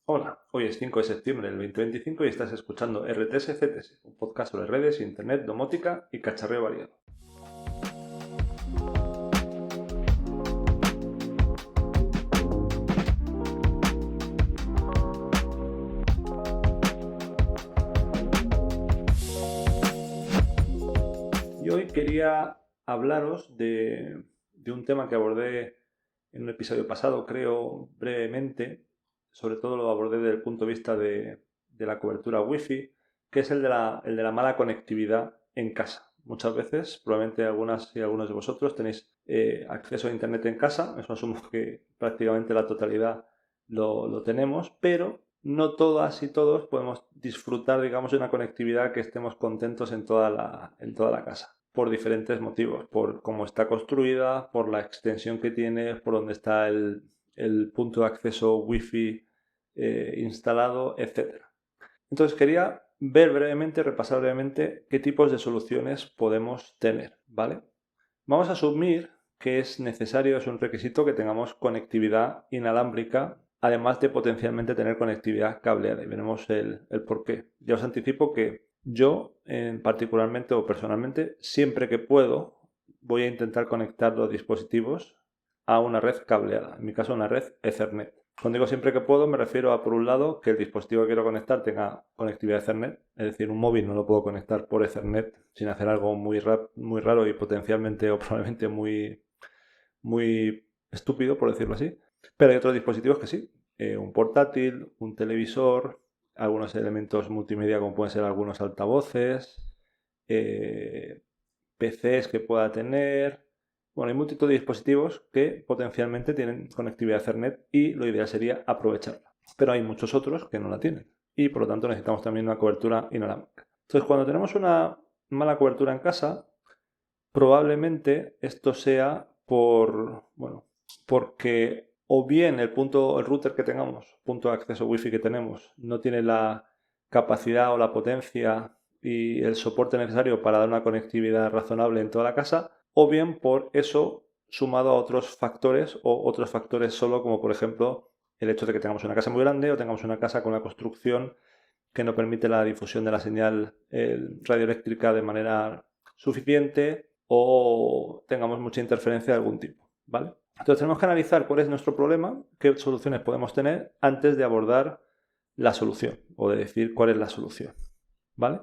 Hola, hoy es 5 de septiembre del 2025 y estás escuchando RTS CTS, un podcast sobre redes, internet, domótica y cacharreo variado. Y hoy quería hablaros de un tema que abordé en un episodio pasado, creo, brevemente. Sobre todo lo abordé desde el punto de vista de la cobertura Wi-Fi, que es el de la mala conectividad en casa. Muchas veces, probablemente algunas y algunos de vosotros tenéis acceso a Internet en casa, eso asumo que prácticamente la totalidad lo tenemos, pero no todas y todos podemos disfrutar, digamos, de una conectividad que estemos contentos en toda la casa, por diferentes motivos, por cómo está construida, por la extensión que tiene, por dónde está el punto de acceso Wi-Fi instalado, etcétera. Entonces quería ver brevemente, repasar brevemente qué tipos de soluciones podemos tener, ¿vale? Vamos a asumir que es necesario, es un requisito que tengamos conectividad inalámbrica, además de potencialmente tener conectividad cableada, y veremos el por qué. Ya os anticipo que yo, particularmente o personalmente, siempre que puedo, voy a intentar conectar los dispositivos a una red cableada, en mi caso una red Ethernet. Cuando digo siempre que puedo, me refiero a, por un lado, que el dispositivo que quiero conectar tenga conectividad Ethernet, es decir, un móvil no lo puedo conectar por Ethernet sin hacer algo muy raro y potencialmente o probablemente muy estúpido, por decirlo así. Pero hay otros dispositivos que sí, un portátil, un televisor, algunos elementos multimedia como pueden ser algunos altavoces, PCs que pueda tener. Bueno, hay multitud de dispositivos que potencialmente tienen conectividad Ethernet y lo ideal sería aprovecharla. Pero hay muchos otros que no la tienen y por lo tanto necesitamos también una cobertura inalámbrica. Entonces, cuando tenemos una mala cobertura en casa, probablemente esto sea porque o bien el router que tengamos, punto de acceso Wi-Fi que tenemos, no tiene la capacidad o la potencia y el soporte necesario para dar una conectividad razonable en toda la casa, o bien por eso sumado a otros factores o otros factores solo, como por ejemplo el hecho de que tengamos una casa muy grande o tengamos una casa con una construcción que no permite la difusión de la señal radioeléctrica de manera suficiente o tengamos mucha interferencia de algún tipo, ¿vale? Entonces tenemos que analizar cuál es nuestro problema, qué soluciones podemos tener antes de abordar la solución o de decir cuál es la solución, ¿vale?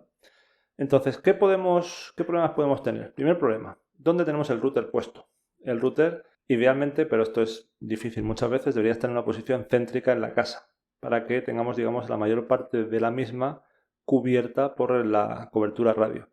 Entonces, qué problemas podemos tener? Primer problema, ¿dónde tenemos el router puesto? El router, idealmente, pero esto es difícil muchas veces, debería estar en una posición céntrica en la casa para que tengamos, digamos, la mayor parte de la misma cubierta por la cobertura radio.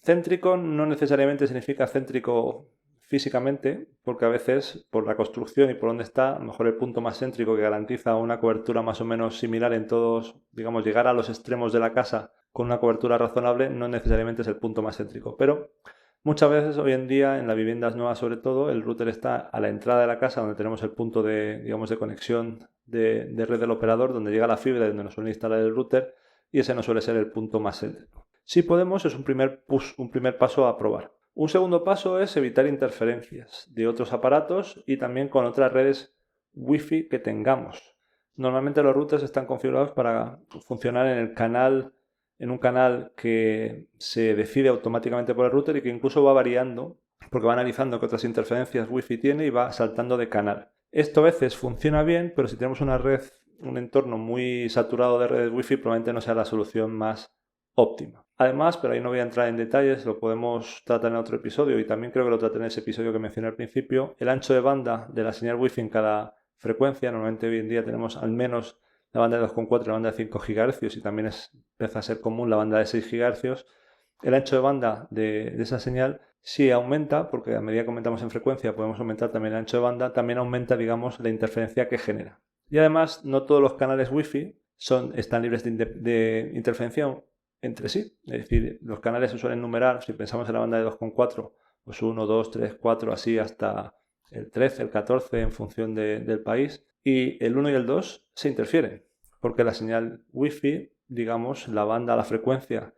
Céntrico no necesariamente significa céntrico físicamente, porque a veces por la construcción y por donde está, a lo mejor el punto más céntrico que garantiza una cobertura más o menos similar en todos, digamos, llegar a los extremos de la casa con una cobertura razonable no necesariamente es el punto más céntrico, pero muchas veces hoy en día en las viviendas nuevas sobre todo el router está a la entrada de la casa donde tenemos el punto de, digamos, de conexión de red del operador, donde llega la fibra y donde nos suele instalar el router y ese no suele ser el punto más céntrico. Si podemos, es un primer paso a probar. Un segundo paso es evitar interferencias de otros aparatos y también con otras redes Wi-Fi que tengamos. Normalmente los routers están configurados para funcionar en un canal que se decide automáticamente por el router y que incluso va variando porque va analizando qué otras interferencias Wi-Fi tiene y va saltando de canal. Esto a veces funciona bien, pero si tenemos una red, un entorno muy saturado de redes Wi-Fi, probablemente no sea la solución más óptima. Además, pero ahí no voy a entrar en detalles, lo podemos tratar en otro episodio y también creo que lo traté en ese episodio que mencioné al principio, el ancho de banda de la señal Wi-Fi en cada frecuencia. Normalmente hoy en día tenemos al menos la banda de 2,4 y la banda de 5 GHz y también empieza a ser común la banda de 6 GHz. El ancho de banda de esa señal sí aumenta, porque a medida que aumentamos en frecuencia podemos aumentar también el ancho de banda, también aumenta, digamos, la interferencia que genera. Y además, no todos los canales Wi-Fi están libres de interferencia entre sí. Es decir, los canales se suelen numerar, si pensamos en la banda de 2,4, pues 1, 2, 3, 4, así hasta el 13, el 14 en función del país. Y el 1 y el 2 se interfieren, porque la señal Wi-Fi, digamos, la banda, la frecuencia,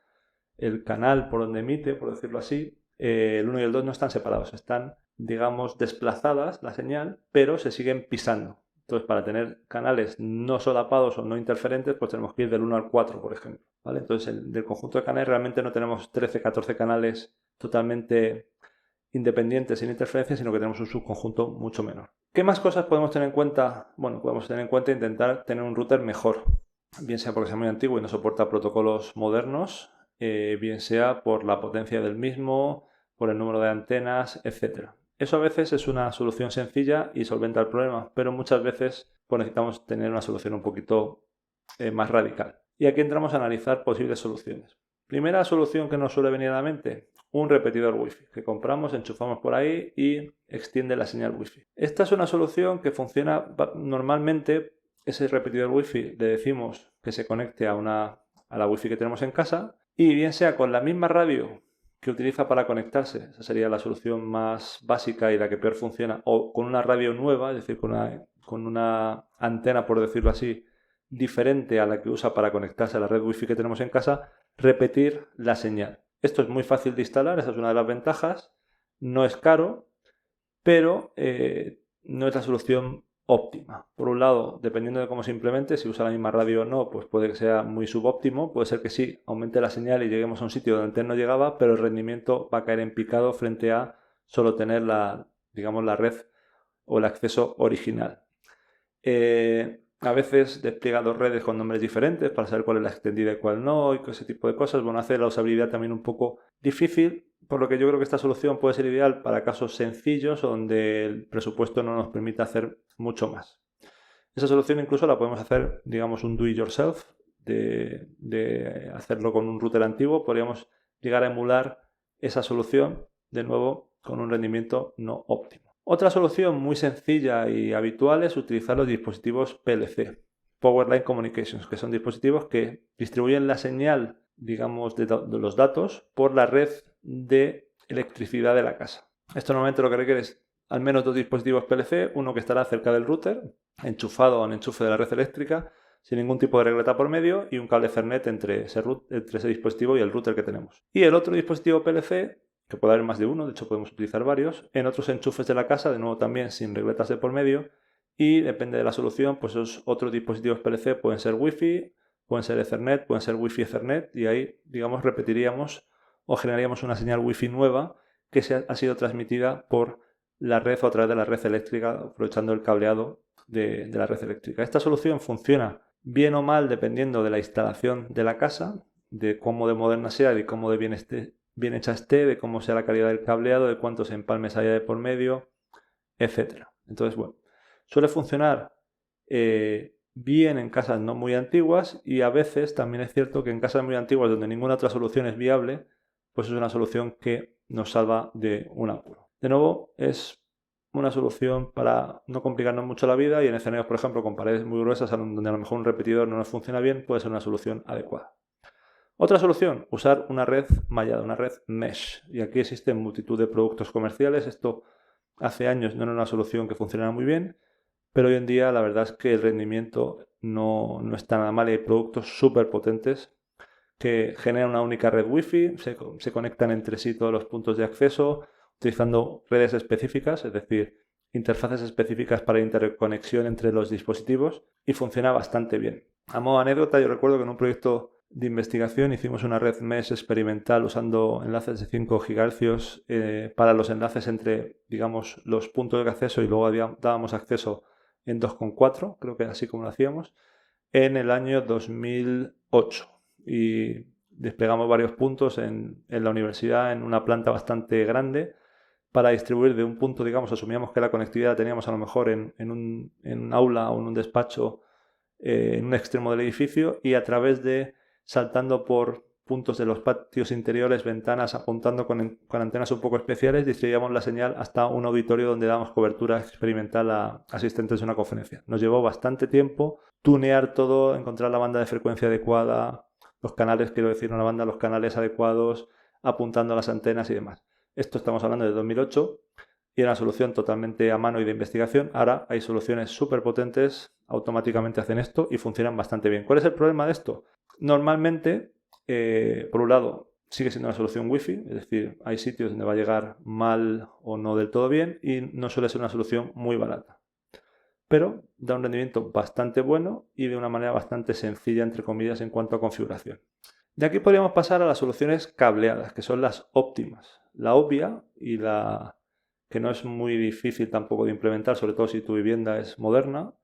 el canal por donde emite, por decirlo así, el 1 y el 2 no están separados, están, digamos, desplazadas la señal, pero se siguen pisando. Entonces, para tener canales no solapados o no interferentes, pues tenemos que ir del 1 al 4, por ejemplo, ¿vale? Entonces, del conjunto de canales realmente no tenemos 13, 14 canales totalmente independientes sin interferencia, sino que tenemos un subconjunto mucho menor. ¿Qué más cosas podemos tener en cuenta? Bueno, podemos tener en cuenta intentar tener un router mejor, bien sea porque sea muy antiguo y no soporta protocolos modernos, bien sea por la potencia del mismo, por el número de antenas, etc. Eso a veces es una solución sencilla y solventa el problema, pero muchas veces pues, necesitamos tener una solución un poquito más radical. Y aquí entramos a analizar posibles soluciones. Primera solución que nos suele venir a la mente, un repetidor Wi-Fi que compramos, enchufamos por ahí y extiende la señal Wi-Fi. Esta es una solución que funciona normalmente. Ese repetidor Wi-Fi le decimos que se conecte a la Wi-Fi que tenemos en casa y bien sea con la misma radio que utiliza para conectarse, esa sería la solución más básica y la que peor funciona, o con una radio nueva, es decir, con una antena, por decirlo así, diferente a la que usa para conectarse a la red Wi-Fi que tenemos en casa, repetir la señal. Esto es muy fácil de instalar, esa es una de las ventajas, no es caro, pero no es la solución óptima. Por un lado, dependiendo de cómo se implemente, si usa la misma radio o no, pues puede que sea muy subóptimo, puede ser que sí, aumente la señal y lleguemos a un sitio donde antes no llegaba, pero el rendimiento va a caer en picado frente a solo tener digamos, la red o el acceso original. A veces despliega dos redes con nombres diferentes para saber cuál es la extendida y cuál no, y ese tipo de cosas. Bueno, hace la usabilidad también un poco difícil, por lo que yo creo que esta solución puede ser ideal para casos sencillos donde el presupuesto no nos permite hacer mucho más. Esa solución incluso la podemos hacer, digamos, un do it yourself, de hacerlo con un router antiguo. Podríamos llegar a emular esa solución, de nuevo, con un rendimiento no óptimo. Otra solución muy sencilla y habitual es utilizar los dispositivos PLC, Power Line Communications, que son dispositivos que distribuyen la señal, digamos, de los datos por la red de electricidad de la casa. Esto normalmente lo que requiere es al menos dos dispositivos PLC, uno que estará cerca del router, enchufado a un enchufe de la red eléctrica, sin ningún tipo de regleta por medio, y un cable Ethernet entre ese dispositivo y el router que tenemos. Y el otro dispositivo PLC, que puede haber más de uno, de hecho podemos utilizar varios, en otros enchufes de la casa, de nuevo también sin regletas de por medio, y depende de la solución, pues esos otros dispositivos PLC pueden ser Wi-Fi, pueden ser Ethernet, pueden ser Wi-Fi Ethernet, y ahí, digamos, repetiríamos o generaríamos una señal Wi-Fi nueva que ha sido transmitida por la red o a través de la red eléctrica, aprovechando el cableado de la red eléctrica. Esta solución funciona bien o mal dependiendo de la instalación de la casa, de cómo de moderna sea, de cómo de bien hecha esté, de cómo sea la calidad del cableado, de cuántos empalmes haya de por medio, etc. Entonces, bueno, suele funcionar bien en casas no muy antiguas, y a veces también es cierto que en casas muy antiguas donde ninguna otra solución es viable, pues es una solución que nos salva de un apuro. De nuevo, es una solución para no complicarnos mucho la vida, y en escenarios, por ejemplo, con paredes muy gruesas donde a lo mejor un repetidor no nos funciona bien, puede ser una solución adecuada. Otra solución, usar una red mallada, una red mesh. Y aquí existen multitud de productos comerciales. Esto hace años no era una solución que funcionara muy bien, pero hoy en día la verdad es que el rendimiento no está nada mal. Hay productos súper potentes que generan una única red Wi-Fi, se conectan entre sí todos los puntos de acceso utilizando redes específicas, es decir, interfaces específicas para interconexión entre los dispositivos, y funciona bastante bien. A modo de anécdota, yo recuerdo que en un proyecto de investigación hicimos una red mesh experimental usando enlaces de 5 GHz para los enlaces entre, digamos, los puntos de acceso, y luego dábamos acceso en 2,4, creo que así como lo hacíamos, en el año 2008. Y desplegamos varios puntos en la universidad, en una planta bastante grande, para distribuir de un punto, digamos, asumíamos que la conectividad la teníamos a lo mejor en un aula o en un despacho en un extremo del edificio, y a través de saltando por puntos de los patios interiores, ventanas, apuntando con antenas un poco especiales, distribuíamos la señal hasta un auditorio donde damos cobertura experimental a asistentes de una conferencia. Nos llevó bastante tiempo tunear todo, encontrar la banda de frecuencia adecuada, los canales, quiero decir, no la banda, los canales adecuados, apuntando a las antenas y demás. Esto estamos hablando de 2008 y era una solución totalmente a mano y de investigación. Ahora hay soluciones súper potentes, automáticamente hacen esto y funcionan bastante bien. ¿Cuál es el problema de esto? Normalmente, por un lado, sigue siendo una solución Wi-Fi, es decir, hay sitios donde va a llegar mal o no del todo bien, y no suele ser una solución muy barata. pero da un rendimiento bastante bueno y de una manera bastante sencilla, entre comillas, en cuanto a configuración. De aquí podríamos pasar a las soluciones cableadas, que son las óptimas. La obvia y la que no es muy difícil tampoco de implementar, sobre todo si tu vivienda es moderna,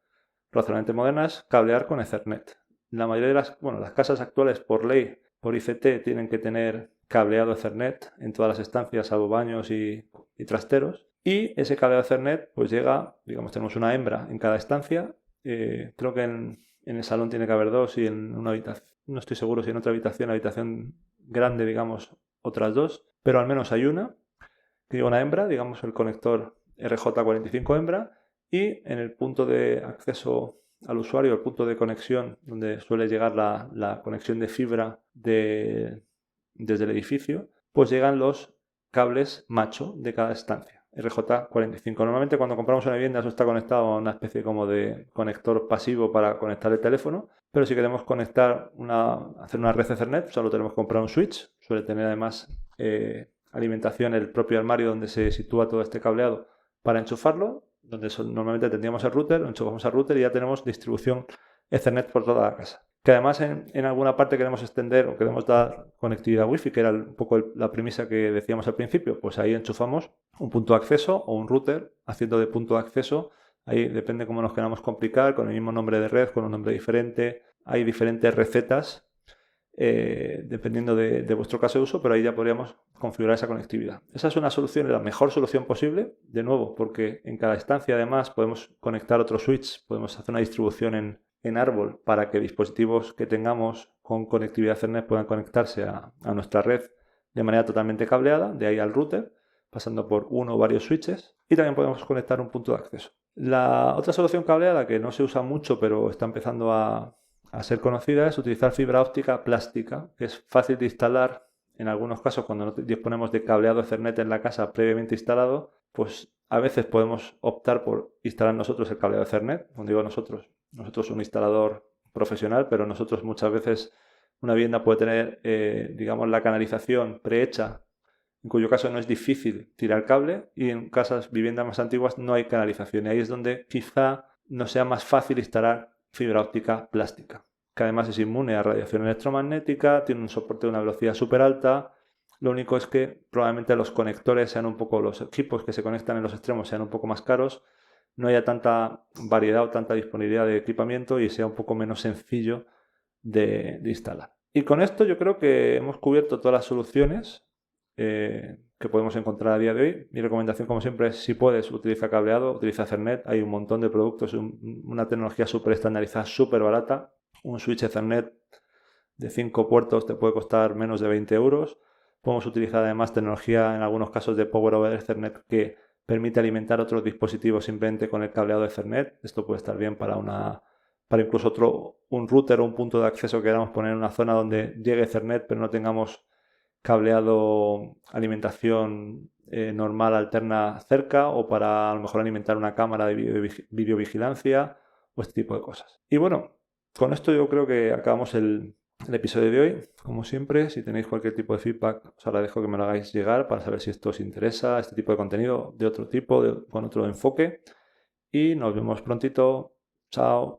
razonablemente moderna, es cablear con Ethernet. La mayoría de las casas actuales por ley, por ICT, tienen que tener cableado Ethernet en todas las estancias, salvo baños y trasteros. Y ese cableado Ethernet pues llega, digamos, tenemos una hembra en cada estancia. Creo que en el salón tiene que haber dos y en una habitación, no estoy seguro si en otra habitación grande, digamos, otras dos, pero al menos hay una que lleva una hembra, digamos el conector RJ45 hembra, y en el punto de acceso al usuario, el punto de conexión donde suele llegar la conexión de fibra desde el edificio, pues llegan los cables macho de cada estancia, RJ45. Normalmente cuando compramos una vivienda eso está conectado a una especie como de conector pasivo para conectar el teléfono, pero si queremos hacer una red Ethernet, solo tenemos que comprar un switch. Suele tener además alimentación el propio armario donde se sitúa todo este cableado para enchufarlo, donde normalmente tendríamos el router, lo enchufamos al router y ya tenemos distribución Ethernet por toda la casa. Que además en alguna parte queremos extender o queremos dar conectividad Wi-Fi, que era un poco la premisa que decíamos al principio, pues ahí enchufamos un punto de acceso o un router haciendo de punto de acceso. Ahí depende cómo nos queramos complicar, con el mismo nombre de red, con un nombre diferente. Hay diferentes recetas dependiendo de vuestro caso de uso, pero ahí ya podríamos configurar esa conectividad. Esa es una solución, la mejor solución posible, de nuevo, porque en cada estancia además podemos conectar otro switch, podemos hacer una distribución en árbol para que dispositivos que tengamos con conectividad Ethernet puedan conectarse a nuestra red de manera totalmente cableada, de ahí al router, pasando por uno o varios switches, y también podemos conectar un punto de acceso. La otra solución cableada que no se usa mucho pero está empezando a ser conocida es utilizar fibra óptica plástica, que es fácil de instalar. En algunos casos, cuando no disponemos de cableado Ethernet en la casa previamente instalado, pues a veces podemos optar por instalar nosotros el cableado Ethernet. Cuando digo nosotros un instalador profesional, pero nosotros muchas veces una vivienda puede tener, digamos, la canalización prehecha, en cuyo caso no es difícil tirar cable, y en viviendas más antiguas no hay canalización. Y ahí es donde quizá no sea más fácil instalar fibra óptica plástica, que además es inmune a radiación electromagnética, tiene un soporte de una velocidad súper alta. Lo único es que probablemente los conectores sean un poco, los equipos que se conectan en los extremos sean un poco más caros, no haya tanta variedad o tanta disponibilidad de equipamiento y sea un poco menos sencillo de instalar. Y con esto yo creo que hemos cubierto todas las soluciones que podemos encontrar a día de hoy. Mi recomendación, como siempre, es si puedes, utiliza cableado, utiliza Ethernet. Hay un montón de productos, una tecnología súper estandarizada, súper barata. Un switch Ethernet de 5 puertos te puede costar menos de 20 euros. Podemos utilizar además tecnología, en algunos casos, de Power over Ethernet que permite alimentar otros dispositivos simplemente con el cableado Ethernet. Esto puede estar bien para incluso un router o un punto de acceso que queramos poner en una zona donde llegue Ethernet pero no tengamos cableado alimentación normal alterna cerca, o para a lo mejor alimentar una cámara de videovigilancia o este tipo de cosas. Y bueno, con esto yo creo que acabamos el episodio de hoy. Como siempre, si tenéis cualquier tipo de feedback, os agradezco que me lo hagáis llegar para saber si esto os interesa, este tipo de contenido de otro tipo, con otro enfoque. Y nos vemos prontito. Chao.